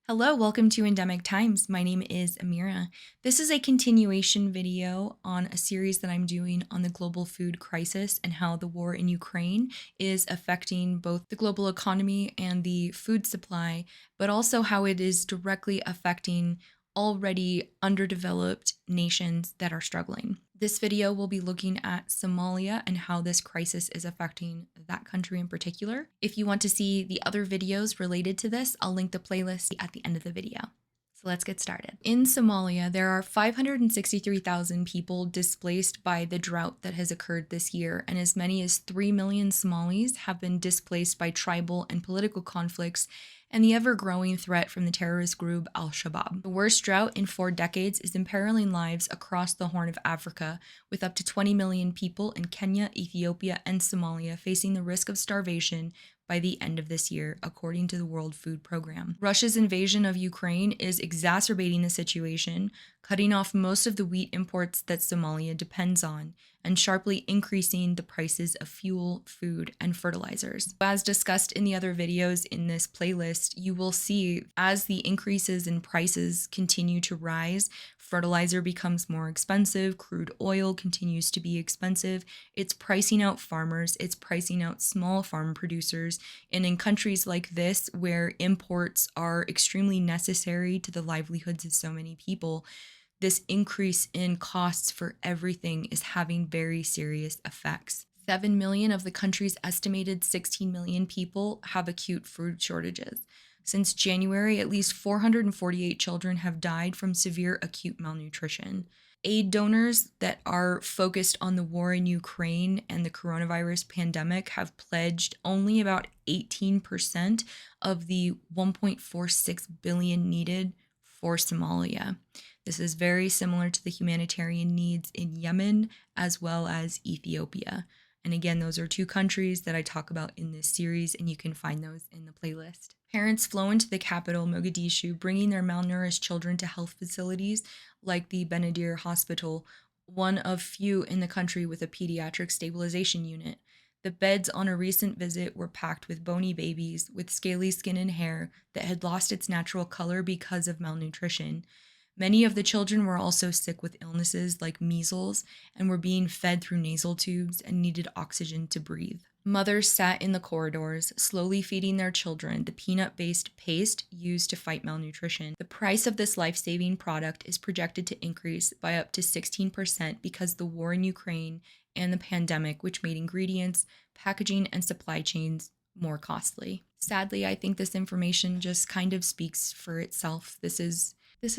Hello, welcome to Endemic Times. My name is Amira. This is a continuation video on a series that I'm doing on the global food crisis and how the war in Ukraine is affecting both the global economy and the food supply, but also how it is directly affecting already underdeveloped nations that are struggling. This video will be looking at Somalia and how this crisis is affecting that country in particular. If you want to see the other videos related to this, I'll link the playlist at the end of the video. So let's get started. In Somalia, there are 563,000 people displaced by the drought that has occurred this year, and as many as 3 million Somalis have been displaced by tribal and political conflicts and the ever-growing threat from the terrorist group Al-Shabab. The worst drought in 4 decades is imperiling lives across the Horn of Africa, with up to 20 million people in Kenya, Ethiopia, and Somalia facing the risk of starvation by the end of this year, according to the World Food Program. Russia's invasion of Ukraine is exacerbating the situation, cutting off most of the wheat imports that Somalia depends on, and sharply increasing the prices of fuel, food, and fertilizers. As discussed in the other videos in this playlist, you will see as the increases in prices continue to rise, fertilizer becomes more expensive, crude oil continues to be expensive, it's pricing out farmers, it's pricing out small farm producers, and in countries like this where imports are extremely necessary to the livelihoods of so many people, this increase in costs for everything is having very serious effects. 7 million of the country's estimated 16 million people have acute food shortages. Since January, at least 448 children have died from severe acute malnutrition. Aid donors that are focused on the war in Ukraine and the coronavirus pandemic have pledged only about 18% of the 1.46 billion needed for Somalia. This is very similar to the humanitarian needs in Yemen as well as Ethiopia. And again, those are 2 countries that I talk about in this series, and you can find those in the playlist. Parents flow into the capital, Mogadishu, bringing their malnourished children to health facilities like the Benadir Hospital, one of few in the country with a pediatric stabilization unit. The beds on a recent visit were packed with bony babies with scaly skin and hair that had lost its natural color because of malnutrition. Many of the children were also sick with illnesses like measles and were being fed through nasal tubes and needed oxygen to breathe. Mothers sat in the corridors, slowly feeding their children the peanut-based paste used to fight malnutrition. The price of this life-saving product is projected to increase by up to 16% because the war in Ukraine and the pandemic, which made ingredients, packaging, and supply chains more costly. Sadly, I think this information just kind of speaks for itself. This is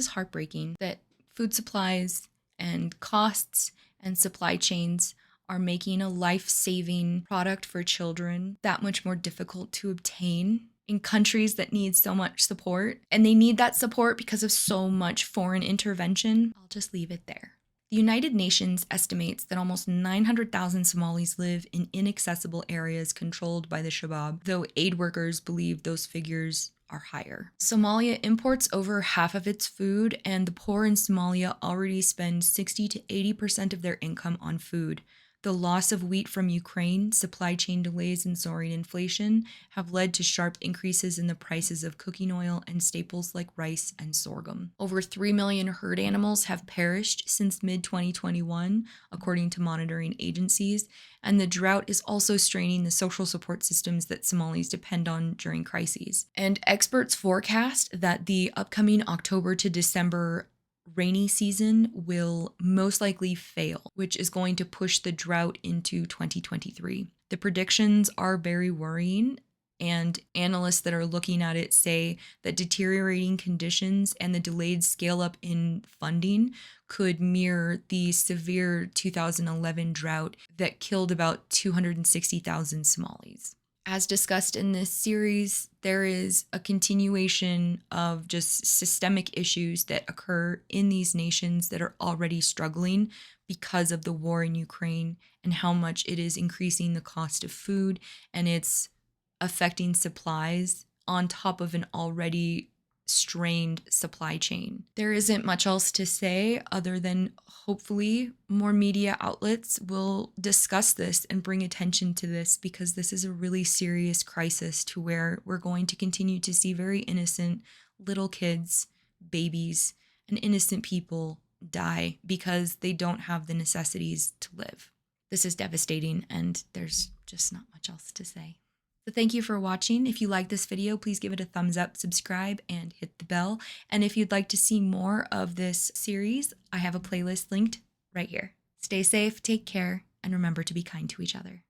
heartbreaking that food supplies and costs and supply chains are making a life-saving product for children that much more difficult to obtain in countries that need so much support. And they need that support because of so much foreign intervention. I'll just leave it there. The United Nations estimates that almost 900,000 Somalis live in inaccessible areas controlled by the Shabab, though aid workers believe those figures are higher. Somalia imports over half of its food, and the poor in Somalia already spend 60 to 80% of their income on food. The loss of wheat from Ukraine, supply chain delays, and soaring inflation have led to sharp increases in the prices of cooking oil and staples like rice and sorghum. Over 3 million herd animals have perished since mid-2021, according to monitoring agencies, and the drought is also straining the social support systems that Somalis depend on during crises. And experts forecast that the upcoming October to December rainy season will most likely fail, which is going to push the drought into 2023. The predictions are very worrying, and analysts that are looking at it say that deteriorating conditions and the delayed scale up in funding could mirror the severe 2011 drought that killed about 260,000 Somalis. As discussed in this series, there is a continuation of just systemic issues that occur in these nations that are already struggling because of the war in Ukraine and how much it is increasing the cost of food, and it's affecting supplies on top of an already strained supply chain. There isn't much else to say other than hopefully more media outlets will discuss this and bring attention to this, because this is a really serious crisis to where we're going to continue to see very innocent little kids, babies, and innocent people die because they don't have the necessities to live. This is devastating, and there's just not much else to say. So thank you for watching. If you like this video, please give it a thumbs up, subscribe, and hit the bell. And if you'd like to see more of this series, I have a playlist linked right here. Stay safe, take care, and remember to be kind to each other.